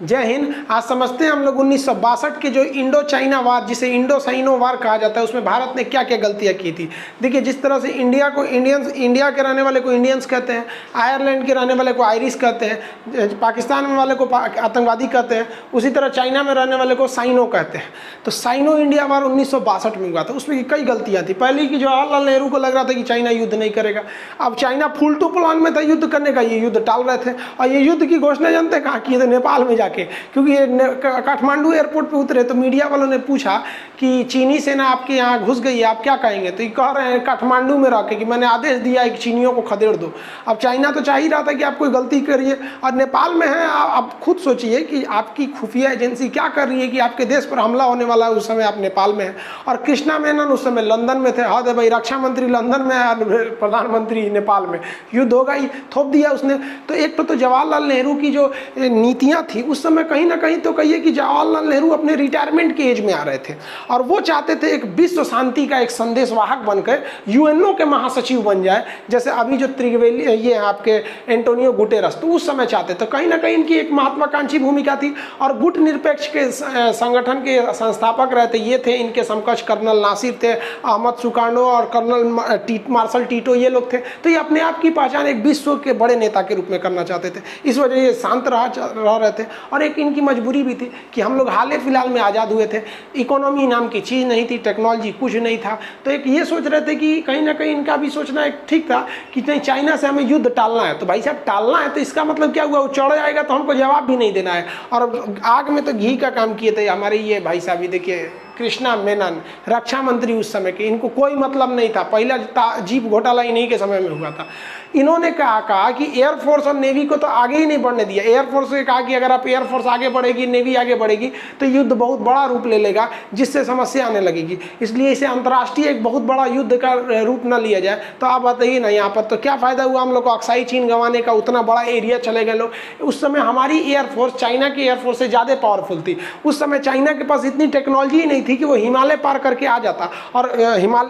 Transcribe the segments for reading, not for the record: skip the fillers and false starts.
जय हिंद। आज समझते हैं हम लोग 1962 के जो इंडो चाइना वार, जिसे इंडो साइनो वार कहा जाता है, उसमें भारत ने क्या क्या गलतियां की थी। देखिए, जिस तरह से इंडिया को इंडियंस, इंडिया के रहने वाले को इंडियंस कहते हैं, आयरलैंड के रहने वाले को आयरिश कहते हैं, पाकिस्तान में वाले को आतंकवादी कहते हैं, उसी तरह चाइना में रहने वाले को साइनो कहते हैं। तो साइनो इंडिया वार 1962 में हुआ था। उसमें कई गलतियाँ थी। पहली कि जवाहरलाल नेहरू को लग रहा था कि चाइना युद्ध नहीं करेगा। अब चाइना फुल टू प्लान में था युद्ध करने का, ये युद्ध टाल रहे थे। और ये युद्ध की घोषणा जानते हैं कहाँ की थे? नेपाल में जाके। क्योंकि ये काठमांडू एयरपोर्ट पे उतरे तो मीडिया वालों ने पूछा कि चीनी सेना आपके यहाँ घुस गई है, आप क्या कहेंगे? तो ये कह रहे हैं काठमांडू में रह के कि मैंने आदेश दिया है कि चीनियों को खदेड़ दो। अब चाइना तो चाह ही रहा था कि आप कोई गलती करिए, और नेपाल में है। आप खुद सोचिए कि आपकी खुफिया एजेंसी क्या कर रही है कि आपके देश पर हमला होने वाला है, उस समय आप नेपाल में हैं। और कृष्णा मेनन उस समय लंदन में थे। हद है भाई, रक्षा मंत्री लंदन में है, प्रधानमंत्री नेपाल में। युद्ध होगा ही, थोप दिया उसने। तो एक तो जवाहरलाल नेहरू की जो नीतियाँ थी उस समय, कहीं ना कहीं तो कहिए कि जवाहरलाल नेहरू अपने रिटायरमेंट के एज में आ रहे थे, और वो चाहते थे एक विश्व शांति का एक संदेशवाहक बनकर यूएनओ के महासचिव बन जाए, जैसे अभी जो त्रिवेली ये आपके एंटोनियो गुटेरस, तो उस समय चाहते। तो कहीं ना कहीं इनकी एक महत्वाकांक्षी भूमिका थी। और गुट निरपेक्ष के संगठन के संस्थापक रहते ये थे, इनके समकक्ष कर्नल नासिर थे, अहमद सुकार्नो और कर्नल मार्शल टीटो, ये लोग थे। तो ये अपने आप की पहचान एक विश्व के बड़े नेता के रूप में करना चाहते थे। इस वजह ये शांत रह रहे थे। और एक इनकी मजबूरी भी थी कि हम लोग हाल फिलहाल में आज़ाद हुए थे, इकोनॉमी नाम की चीज़ नहीं थी, टेक्नोलॉजी कुछ नहीं था। तो एक ये सोच रहे थे कि कहीं ना कहीं इनका भी सोचना एक ठीक था कि नहीं, चाइना से हमें युद्ध टालना है। तो भाई साहब, टालना है तो इसका मतलब क्या हुआ? वो चढ़ जाएगा तो हमको जवाब भी नहीं देना है। और आग में तो घी का काम किए थे हमारे ये भाई साहब। ये देखिए, कृष्णा मेनन रक्षा मंत्री उस समय के, इनको कोई मतलब नहीं था। पहला जीप घोटाला इन्हीं के समय में हुआ था। इन्होंने कहा कि एयरफोर्स और नेवी को तो आगे ही नहीं बढ़ने दिया। एयरफोर्स ने कहा कि अगर आप एयरफोर्स आगे बढ़ेगी, नेवी आगे बढ़ेगी, तो युद्ध बहुत बड़ा रूप ले लेगा, जिससे समस्या आने लगेगी। इसलिए इसे अंतर्राष्ट्रीय एक बहुत बड़ा युद्ध का रूप न लिया जाए। तो आप बताइए ना, यहाँ पर तो क्या फायदा हुआ हम लोग को अक्साई चीन गंवाने का? उतना बड़ा एरिया चले गए लोग। उस समय हमारी एयरफोर्स चाइना की एयरफोर्स से ज़्यादा पावरफुल थी। उस समय चाइना के पास इतनी टेक्नोलॉजी ही नहीं थी कि वो हिमालय पार करके आ जाता। और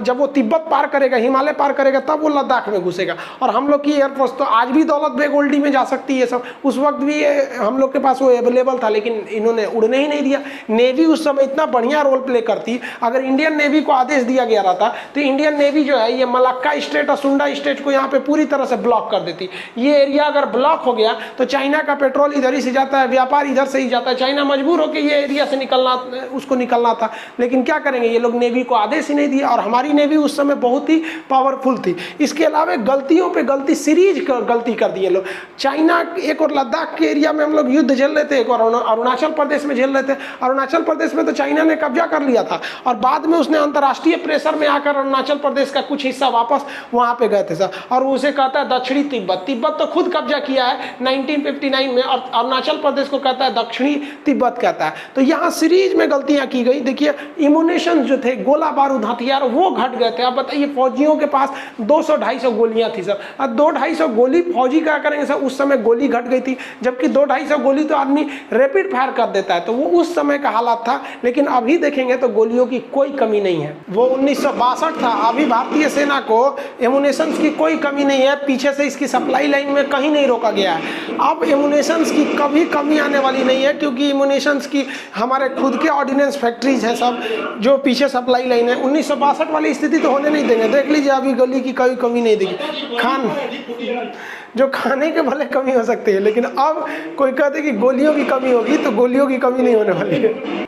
जब वो तिब्बत पार करेगा, हिमालय पार करेगा, तब वो लद्दाख में घुसेगा। और हम लोग की एयरफोर्स तो आज भी दौलत बेग ओल्डी में जा सकती है सब। उस वक्त भी हम लोग के पास वो अवेलेबल था, लेकिन इन्होंने उड़ने ही नहीं दिया। नेवी उस समय इतना बढ़िया रोल प्ले करती। अगर इंडियन नेवी को आदेश दिया गया रहता तो इंडियन नेवी जो है ये मलक्का स्टेट और सुंडा स्टेट को यहाँ पे पूरी तरह से ब्लॉक कर देती। ये एरिया अगर ब्लॉक हो गया तो चाइना का पेट्रोल इधर ही से जाता है, व्यापार इधर से ही जाता है। चाइना मजबूर होकर ये एरिया से उसको निकलना था। लेकिन क्या करेंगे, ये लोग नेवी को आदेश ही नहीं दिया। और हमारी नेवी उस समय बहुत ही पावरफुल थी। इसके अलावा गलतियों पे गलती, सीरीज गलती कर दिए लोग। चाइना एक और लद्दाख के एरिया में हम लोग युद्ध झेल रहे थे, एक और अरुणाचल प्रदेश में झेल रहे थे। अरुणाचल प्रदेश में तो चाइना ने कब्जा कर लिया था, और बाद में उसने अंतर्राष्ट्रीय प्रेशर में आकर अरुणाचल प्रदेश का कुछ हिस्सा वापस वहां पे गए थे सर। और उसे कहता है दक्षिणी तिब्बत। तिब्बत तो खुद कब्जा किया है 1959 में, और अरुणाचल प्रदेश को कहता है दक्षिणी तिब्बत कहता है। तो यहाँ सीरीज में गलतियां की गई। देखिए, इम्यूनेशन जो थे, गोला बारूद हथियार, वो घट गए थे। अब बताइए, फौजियों के पास 200-250 गोलियां थी सर। अब 200-250 गोली फौजी क्या करेंगे सर? उस समय गोली घट गई थी, जबकि 200-250 गोली तो आदमी रैपिड फायर कर देता है। तो वो उस समय का हालात था। लेकिन अभी देखेंगे तो गोलियों की कोई कमी नहीं है। वो 1962 था। अभी भारतीय सेना को एमुनेशन की कोई कमी नहीं है। पीछे से इसकी सप्लाई लाइन में कहीं नहीं रोका गया है। अब एमुनेशन की कभी कमी आने वाली नहीं है, क्योंकि एमुनेशन की हमारे खुद के ऑर्डिनेंस फैक्ट्रीज हैं सब, जो पीछे सप्लाई लाइन है। 1962 वाली स्थिति तो होने नहीं देंगे। देख लीजिए, अभी गोली की कोई कमी नहीं देगी। जो खाने के भले कमी हो सकती है, लेकिन अब कोई कहते कि गोलियों की कमी होगी, तो गोलियों की कमी नहीं होने वाली है।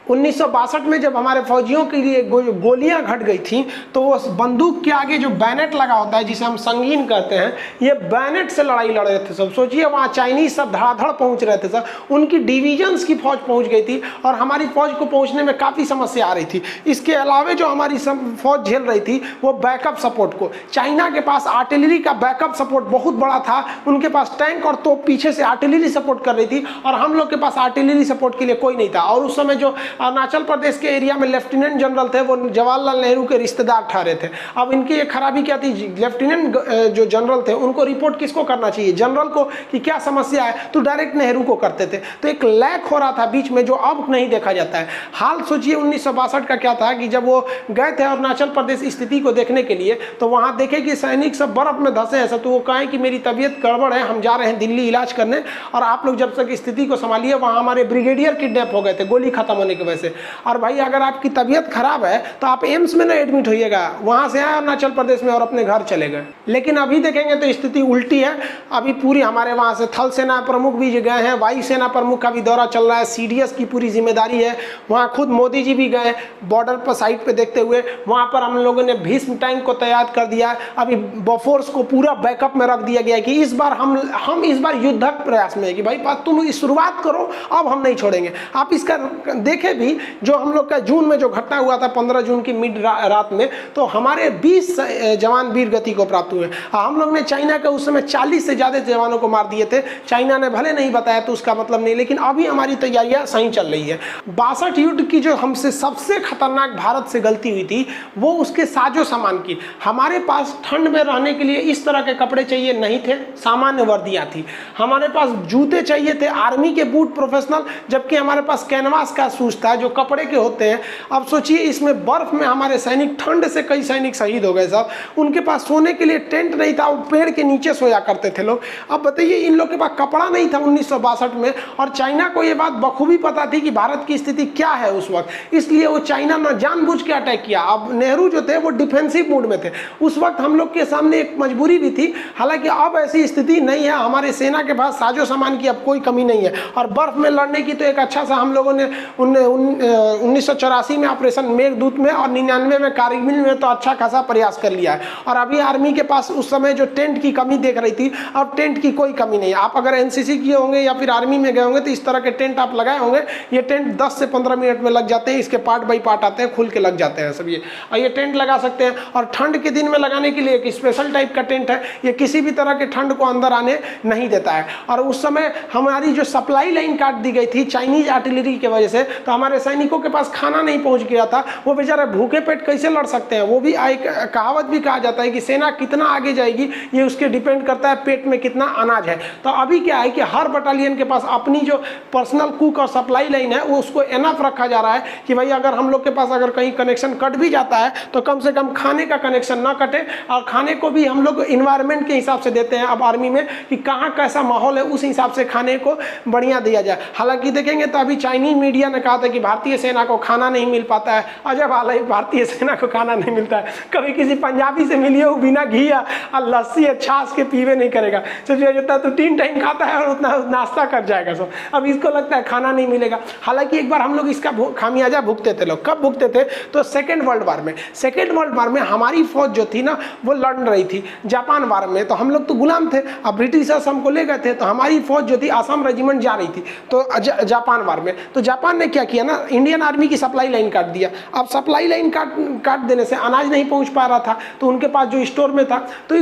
1962 में जब हमारे फौजियों के लिए गोलियां घट गई थी, तो वो बंदूक के आगे जो बैनेट लगा होता है, जिसे हम संगीन कहते हैं, ये बैनेट से लड़ाई लड़ रहे थे सब। सोचिए, वहाँ चाइनीज सब धड़ाधड़ पहुँच रहे थे सर। उनकी डिविजन्स की फौज पहुँच गई थी, और हमारी फौज को पहुँचने में काफ़ी समस्या आ रही थी। इसके अलावा जो हमारी फौज झेल रही थी, वो बैकअप सपोर्ट को, चाइना के पास आर्टिलरी का बैकअप सपोर्ट बहुत बड़ा था। उनके पास टैंक और तोप पीछे से आर्टिलरी सपोर्ट कर रही थी, और हम लोग के पास आर्टिलरी सपोर्ट के लिए कोई नहीं था। और उस समय जो अरुणाचल प्रदेश के एरिया में लेफ्टिनेंट जनरल थे, वो जवाहरलाल नेहरू के रिश्तेदार ठहरे थे। अब इनकी एक खराबी क्या थी, लेफ्टिनेंट जो जनरल थे उनको रिपोर्ट किसको करना चाहिए, जनरल को, कि क्या समस्या है, तो डायरेक्ट नेहरू को करते थे। तो एक लैक हो रहा था बीच में, जो अब नहीं देखा जाता है। हाल सोचिए 1962 का क्या था कि जब वो गए थे अरुणाचल प्रदेश स्थिति को देखने के लिए, तो वहां देखे कि सैनिक सब बर्फ में धंसे हैं, तो वो कहें कि मेरी तबीयत गड़बड़ है, हम जा रहे हैं दिल्ली इलाज करने, और आप लोग जब तक स्थिति को संभालिए। वहां हमारे ब्रिगेडियर किडनैप हो गए थे गोली खत्म होने की वजह से। और भाई अगर आपकी तबीयत खराब है तो आप एम्स में ना एडमिट होइएगा, वहां से आए अरुणाचल प्रदेश में और अपने घर चले गए। लेकिन अभी देखेंगे तो स्थिति उल्टी है। अभी पूरी हमारे वहां से थल सेना प्रमुख भी गए हैं, वायु सेना प्रमुख का भी दौरा चल रहा है, सीडीएस की पूरी जिम्मेदारी है। वहां खुद मोदी जी भी गए बॉर्डर पर साइड पे देखते हुए। वहां पर हम लोगों ने भीष्म टैंक को तैयार कर दिया, अभी बोफोर्स को पूरा बैकअप में रख दिया गया है कि इस बार हम इस बार युद्धक प्रयास में है कि भाई तुम शुरुआत करो, अब हम नहीं छोड़ेंगे। आप इसका देखें भी, जो हम लोग का जून में जो घटना हुआ था 15 जून की मिड रात में, तो हमारे 20 जवान वीर गति को प्राप्त हुए। हम लोग ने चाइना के उस समय 40 से ज्यादा जवानों को मार दिए थे। चाइना ने भले नहीं बताया तो उसका मतलब नहीं, लेकिन अभी हमारी तैयारियां सही चल रही है। 62 युद्ध की जो हमसे सबसे खतरनाक भारत से गलती हुई थी वो उसके साजो सामान की। हमारे पास ठंड में रहने के लिए इस तरह के कपड़े चाहिए नहीं थे, सामान्य वर्दियां थी। हमारे पास जूते चाहिए थे, आर्मी के बूट प्रोफेशनल, जबकि हमारे पास कैनवास का शूज था जो कपड़े के होते हैं। अब सोचिए इसमें बर्फ में हमारे सैनिक, ठंड से कई सैनिक शहीद हो गए साहब। उनके पास सोने के लिए टेंट नहीं था, वो पेड़ के नीचे सोया करते थे लोग। अब बताइए इन लोग के पास कपड़ा नहीं था 1962 में, और चाइना को ये बात बखूबी पता थी कि भारत की स्थिति क्या है उस वक्त, इसलिए वो चाइना ना जानबूझ के अटैक किया। अब नेहरू जो थे वो डिफेंसिव मूड में थे। उस वक्त हम लोग के सामने एक मजबूरी भी थी, हालांकि अब ऐसी स्थिति नहीं है। हमारे सेना के पास साजो सामान की अब कोई कमी नहीं है, और बर्फ में लड़ने की तो एक अच्छा सा हम लोगों ने 1984 में ऑपरेशन मेघदूत में और 99 में कारगिल में तो अच्छा खासा प्रयास कर लिया है। और अभी आर्मी के पास उस समय जो टेंट की कमी देख रही थी, अब टेंट की कोई कमी नहीं है। आप अगर एनसीसी किए होंगे या फिर आर्मी में गए होंगे तो इस तरह के टेंट आप लगाए होंगे। ये टेंट 10 से 15 मिनट में लग जाते हैं, इसके पार्ट बाई पार्ट आते हैं, खुल के लग जाते हैं सब ये। और ये टेंट लगा सकते हैं, और ठंड के दिन में लगाने के लिए एक स्पेशल टाइप का टेंट है, ये किसी भी तरह के ठंड को अंदर आने नहीं देता है। और उस समय हमारी जो सप्लाई लाइन काट दी गई थी चाइनीज आर्टिलरी की वजह से, तो हमारे सैनिकों के पास खाना नहीं पहुंच गया था। वो बेचारे भूखे पेट कैसे लड़ सकते हैं। वो भी एक कहावत भी कहा जाता है कि सेना कितना आगे जाएगी ये उसके डिपेंड करता है पेट में कितना अनाज है। तो अभी क्या है कि हर बटालियन के पास अपनी जो पर्सनल कुक और सप्लाई लाइन है वो उसको एनफ रखा जा रहा है कि भाई अगर हम लोग के पास अगर कहीं कनेक्शन कट भी जाता है तो कम से कम खाने का कनेक्शन ना कटे। और खाने को भी हम लोग इन्वायरमेंट के हिसाब से देते हैं अब आर्मी में, कि कहाँ कैसा माहौल है उस हिसाब से खाने को बढ़िया दिया जाए। हालांकि देखेंगे तो अभी चाइनीज मीडिया ने कहा था कि भारतीय सेना को खाना नहीं मिल पाता है। अजब हाल है, भारतीय सेना को खाना नहीं मिलता है। कभी किसी पंजाबी से मिलिए वो बिना घी या लस्सी या छाछ के पीवे नहीं करेगा, सोचिए जितना तो 3 टाइम खाता है और उतना नाश्ता कर जाएगा सब। अब इसको लगता है खाना नहीं मिलेगा। हालांकि एक बार हम लोग इसका खामियाजा भुगते थे लोग। कब भुगते थे? तो सेकेंड वर्ल्ड वार में। सेकेंड वर्ल्ड वार में हमारी फौज जो थी ना वो लड़ रही थी जापान वार में, तो हम लोग तो गुलाम थे। अब ब्रिटिशर्स हमको ले गए थे, तो हमारी फौज जो थी आसाम रेजिमेंट जा रही थी तो जापान वार में। तो जापान ने क्या किया ना, इंडियन आर्मी की सप्लाई लाइन काट दिया। अब सप्लाई लाइन काट देने से अनाज नहीं पहुंच पा रहा था, तो उनके पास जो स्टोर में था, तो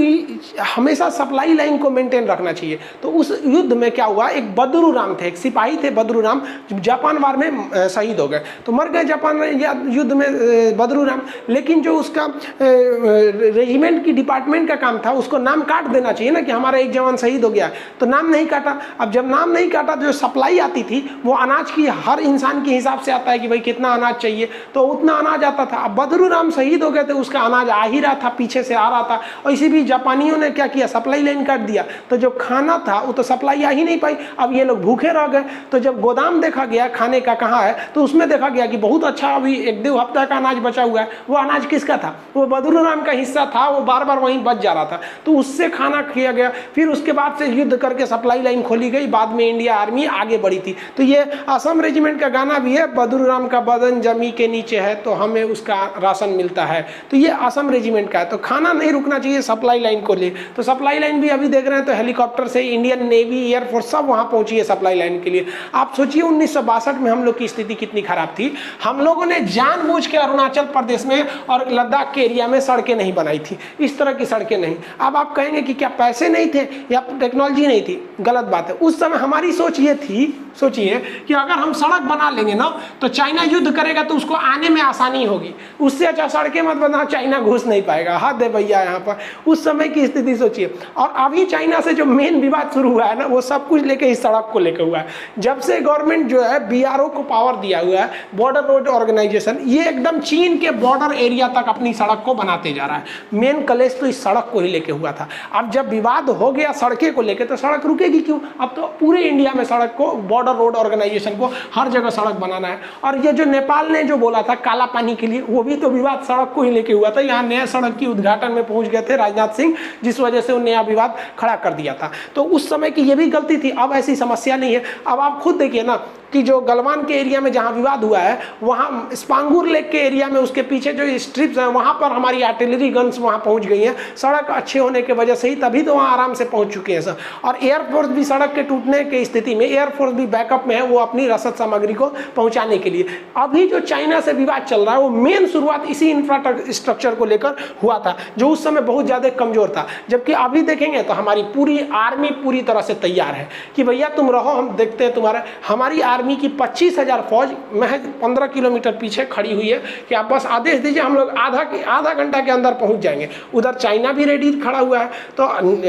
हमेशा सप्लाई लाइन को मेंटेन रखना चाहिए। तो उस युद्ध में क्या हुआ, एक बदरू राम थे, एक सिपाही थे बदरू राम, जापान वार में शहीद हो गए। तो मर गए जापान युद्ध में बदरू राम, लेकिन जो उसका रेजिमेंट की डिपार्टमेंट का काम था उसको नाम काट देना चाहिए ना कि हमारा एक जवान शहीद हो गया, तो नाम नहीं काटा। अब जब नाम नहीं काटा तो जो सप्लाई आती थी वो अनाज की हर इंसान के हिसाब से आता है कि भाई कितना अनाज चाहिए, तो उतना अनाज आता था। अब बदरू राम शहीद हो गए थे, उसका अनाज आ ही रहा था, पीछे से आ रहा था, और इसी भी जापानियों ने क्या किया, सप्लाई लाइन काट दिया। तो जो खाना था वो तो सप्लाई आ ही नहीं पाई। अब ये लोग भूखे रह गए। तो जब गोदाम देखा गया खाने का कहाँ है, तो उसमें देखा गया कि बहुत अच्छा अभी 1-2 हफ्ता का अनाज बचा हुआ है। वो अनाज किसका था? वो बदरू राम का हिस्सा था, वो बार बार वहीं बच जा रहा था, तो उससे खाना किया गया। फिर उसके बाद से युद्ध करके सप्लाई लाइन खोली गई, बाद में इंडिया आर्मी आगे बढ़ी थी। तो ये असम रेजिमेंट का गाना भी है, बदरू राम का बदन जमी के नीचे है तो हमें उसका राशन मिलता है। तो ये असम रेजिमेंट का है। तो खाना नहीं रुकना चाहिए सप्लाई लाइन को ले। तो सप्लाई लाइन भी अभी देख रहे हैं तो हेलीकॉप्टर से इंडियन नेवी एयरफोर्स सब वहां पहुंची है सप्लाई लाइन के लिए। आप सोचिए 1962 में हम लोग की स्थिति कितनी खराब थी। हम लोगों ने जानबूझ के अरुणाचल प्रदेश में और लद्दाख के एरिया में सड़कें नहीं बनाई थी, इस तरह की सड़कें नहीं। अब आप कहेंगे कि क्या पैसे नहीं थे या टेक्नोलॉजी नहीं थी? गलत बात है। उस समय हमारी सोच ये थी, सोचिए कि अगर हम सड़क बना लेंगे बनाओ तो चाइना युद्ध करेगा तो उसको आने में आसानी होगी, उससे अच्छा सड़कें मत बनाओ, चाइना घुस नहीं पाएगा। हद है भैया यहाँ पर, उस समय की स्थिति सोचिए। और अभी चाइना से जो मेन विवाद शुरू हुआ है ना, वो सब कुछ लेके इस सड़क को लेकर हुआ है। जब से गवर्नमेंट जो है BRO को पावर दिया हुआ है, बॉर्डर रोड ऑर्गेनाइजेशन, ये एकदम चीन के बॉर्डर एरिया तक अपनी सड़क को बनाते जा रहा है। मेन कलेश तो इस सड़क को ही लेके हुआ था। अब जब विवाद हो गया सड़कें को लेकर, तो सड़क रुकेगी क्यों? अब तो पूरे इंडिया में सड़क को, बॉर्डर रोड ऑर्गेनाइजेशन को हर जगह सड़क बनाना है। और ये जो नेपाल ने जो बोला था काला पानी के लिए, वो भी तो विवाद सड़क को ही लेके हुआ था। यहाँ नया सड़क की उद्घाटन में पहुंच गए थे राजनाथ सिंह, जिस वजह से वो नया विवाद खड़ा कर दिया था। तो उस समय की ये भी गलती थी। अब ऐसी समस्या नहीं है। अब आप खुद देखिए ना कि जो गलवान के एरिया में जहाँ विवाद हुआ है, वहाँ स्पांगुर लेक के एरिया में उसके पीछे जो स्ट्रिप्स हैं, वहाँ पर हमारी आर्टिलरी गन्स वहाँ पहुँच गई हैं। सड़क अच्छे होने की वजह से ही तभी तो वहाँ आराम से पहुँच चुके हैं सर। और एयरफोर्स भी सड़क के टूटने की स्थिति में एयरफोर्स भी बैकअप में है, वो अपनी रसद सामग्री को पहुँचाने के लिए। अभी जो चाइना से विवाद चल रहा है, वो मेन शुरुआत इसी इंफ्रास्ट्रक्चर को लेकर हुआ था, जो उस समय बहुत ज़्यादा कमज़ोर था। जबकि अभी देखेंगे तो हमारी पूरी आर्मी पूरी तरह से तैयार है कि भैया तुम रहो, हम देखते हैं तुम्हारा। हमारी आर्मी की 25,000 फौज महज 15 किलोमीटर पीछे खड़ी हुई है कि आप बस आदेश दीजिए, हम लोग आधा घंटा के अंदर पहुंच जाएंगे। उधर चाइना भी रेडी खड़ा हुआ है, तो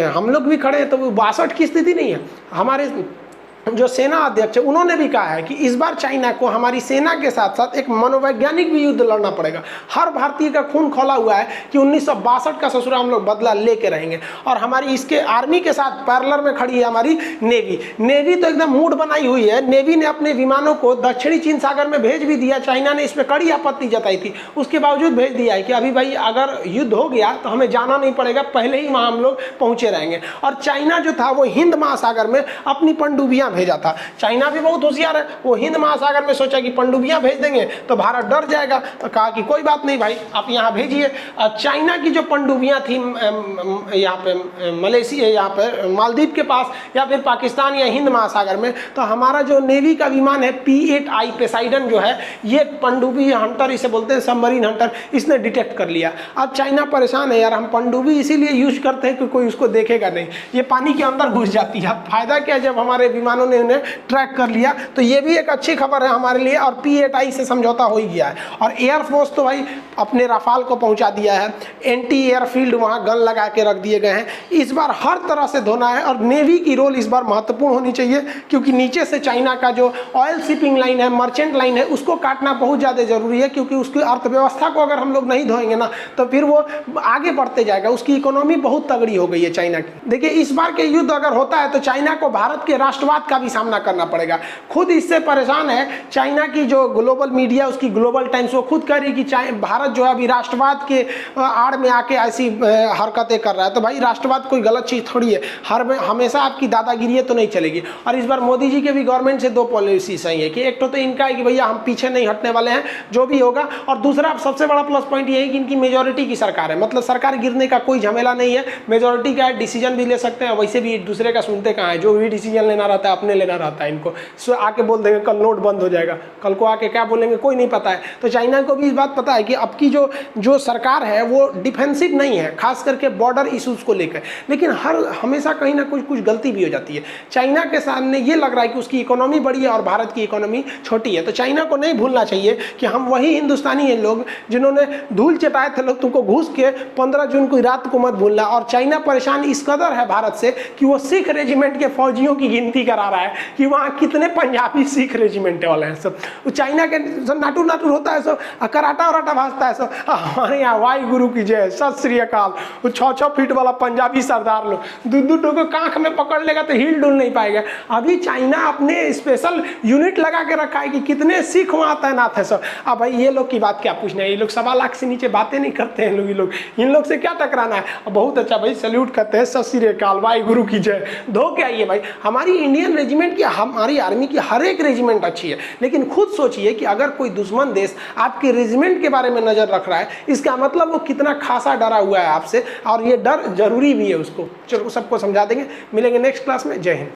हम लोग भी खड़े हैं। तो 62 की स्थिति नहीं है। हमारे जो सेना अध्यक्ष है, उन्होंने भी कहा है कि इस बार चाइना को हमारी सेना के साथ साथ एक मनोवैज्ञानिक भी युद्ध लड़ना पड़ेगा। हर भारतीय का खून खौला हुआ है कि 1962 का ससुरा हम लोग बदला लेके रहेंगे। और हमारी इसके आर्मी के साथ पैरेलल में खड़ी है हमारी नेवी तो एकदम मूड बनाई हुई है। नेवी ने अपने विमानों को दक्षिणी चीन सागर में भेज भी दिया। चाइना ने इस पर कड़ी आपत्ति जताई थी, उसके बावजूद भेज दिया है कि अभी भाई अगर युद्ध हो गया तो हमें जाना नहीं पड़ेगा, पहले ही वहाँ हम लोग पहुँचे रहेंगे। और चाइना जो था वो हिंद महासागर में अपनी पनडुब्बियां भेजा था। चाइना भी बहुत होशियार है, वो हिंद महासागर में सोचा कि पनडुब्बियां भेज देंगे तो भारत डर जाएगा, तो कहा कि कोई बात नहीं भाई, आप यहाँ भेजिए। चाइना की जो पनडुब्बियां थी यहाँ पे मलेशिया, यहाँ पे मालदीव के पास या फिर पाकिस्तान या हिंद महासागर में, तो हमारा जो नेवी का विमान है P-8I पोसाइडन जो है, ये पनडुब्बी हंटर इसे बोलते हैं, सबमरीन हंटर, इसने डिटेक्ट कर लिया। अब चाइना परेशान है, यार हम पनडुब्बी इसीलिए यूज करते हैं कि कोई उसको देखेगा नहीं, ये पानी के अंदर घुस जाती है। फायदा क्या, जब हमारे विमानों ने उन्हें ट्रैक कर लिया। तो ये भी एक अच्छी खबर है हमारे लिए। और P-8I से समझौता हो ही गया है। और एयरफोर्स तो भाई अपने राफाल को पहुंचा दिया है, एंटी एयरफील्ड वहां गन लगा के रख दिए गए हैं। इस बार हर तरह से धोना है। और नेवी की रोल इस बार महत्वपूर्ण होनी चाहिए, क्योंकि नीचे से चाइना का जो ऑयल शिपिंग लाइन है, मर्चेंट लाइन है, उसको काटना बहुत ज़्यादा जरूरी है। क्योंकि उसकी अर्थव्यवस्था को अगर हम लोग नहीं धोएंगे ना, तो फिर वो आगे बढ़ते जाएगा। उसकी इकोनॉमी बहुत तगड़ी हो गई है चाइना की। देखिए, इस बार के युद्ध अगर होता है तो चाइना को भारत के राष्ट्रवाद का भी सामना करना पड़ेगा। खुद इससे परेशान है चाइना की जो ग्लोबल मीडिया, उसकी ग्लोबल टाइम्स, वो खुद कह रही कि भारत जो है अभी राष्ट्रवाद के आड़ में आके ऐसी हरकतें कर रहा है। तो भाई राष्ट्रवाद कोई गलत चीज़ थोड़ी है, हमेशा आपकी दादागिरी तो नहीं चलेगी। और इस बार मोदी जी के भी गवर्नमेंट से दो पॉलिसी सही है कि एक तो इनका है कि भैया हम पीछे नहीं हटने वाले हैं, जो भी होगा। और दूसरा सबसे बड़ा प्लस पॉइंट ये है कि इनकी मेजोरिटी की सरकार है, मतलब सरकार गिरने का कोई झमेला नहीं है। मेजोरिटी का डिसीजन भी ले सकते हैं, वैसे भी एक दूसरे का सुनते कहाँ है। जो भी डिसीजन लेना रहता है अपने लेना रहता है इनको। आके बोल देंगे कल नोट बंद हो जाएगा, कल को आके क्या बोलेंगे कोई नहीं पता है। तो चाइना को भी इस बात पता है कि अब की जो सरकार है वो डिफेंसिव नहीं है, खास करके बॉर्डर इशूज़ को लेकर। लेकिन हमेशा कहीं ना कुछ गलती भी हो जाती है। चाइना के सामने ये लग रहा है कि उसकी इकोनॉमी बड़ी है और भारत की इकोनॉमी छोटी है। तो चाइना को नहीं भूलना चाहिए कि हम वही हिंदुस्तानी हैं लोग जिन्होंने धूल चटाए थे लोग, तुमको घूस के 15 जून को रात को मत भूलना। और चाइना परेशान इस कदर है भारत से कि वो सिख रेजिमेंट के फौजियों की गिनती करा रहा है कि वहाँ कितने पंजाबी सिख रेजिमेंट वाले हैं सब। वो चाइना के सब नाटू होता है, सब कराटा वराटा भाजता है सब। हमारे यहाँ वाई गुरु की जय, सत श्री अकाल। वो 6-6 फीट वाला पंजाबी सरदार लोग दूध को कांख में पकड़ लेगा तो हिल डुल नहीं पाएगा। अभी चाइना अपने स्पेशल यूनिट लगा के रखा है कि कितने सिख वहाँ तैनात है सब। अब भाई ये लोग की बात क्या पूछना है, ये लोग 1.25 लाख से नीचे बातें नहीं करते हैं लोग। इन लोग से क्या टकराना है। बहुत अच्छा भाई, सैल्यूट करते हैं, सत श्री अकाल, वाई गुरु की जय। धो के आइए भाई। हमारी इंडियन रेजिमेंट की, हमारी आर्मी की हर एक रेजिमेंट अच्छी है। लेकिन खुद सोचिए कि अगर कोई दुश्मन देश आपके रेजिमेंट के बारे में नजर रख रहा है, इसका मतलब वो कितना खासा डरा हुआ है आपसे, और ये डर जरूरी भी है उसको। चलो सबको समझा देंगे। मिलेंगे नेक्स्ट क्लास में। जय हिंद।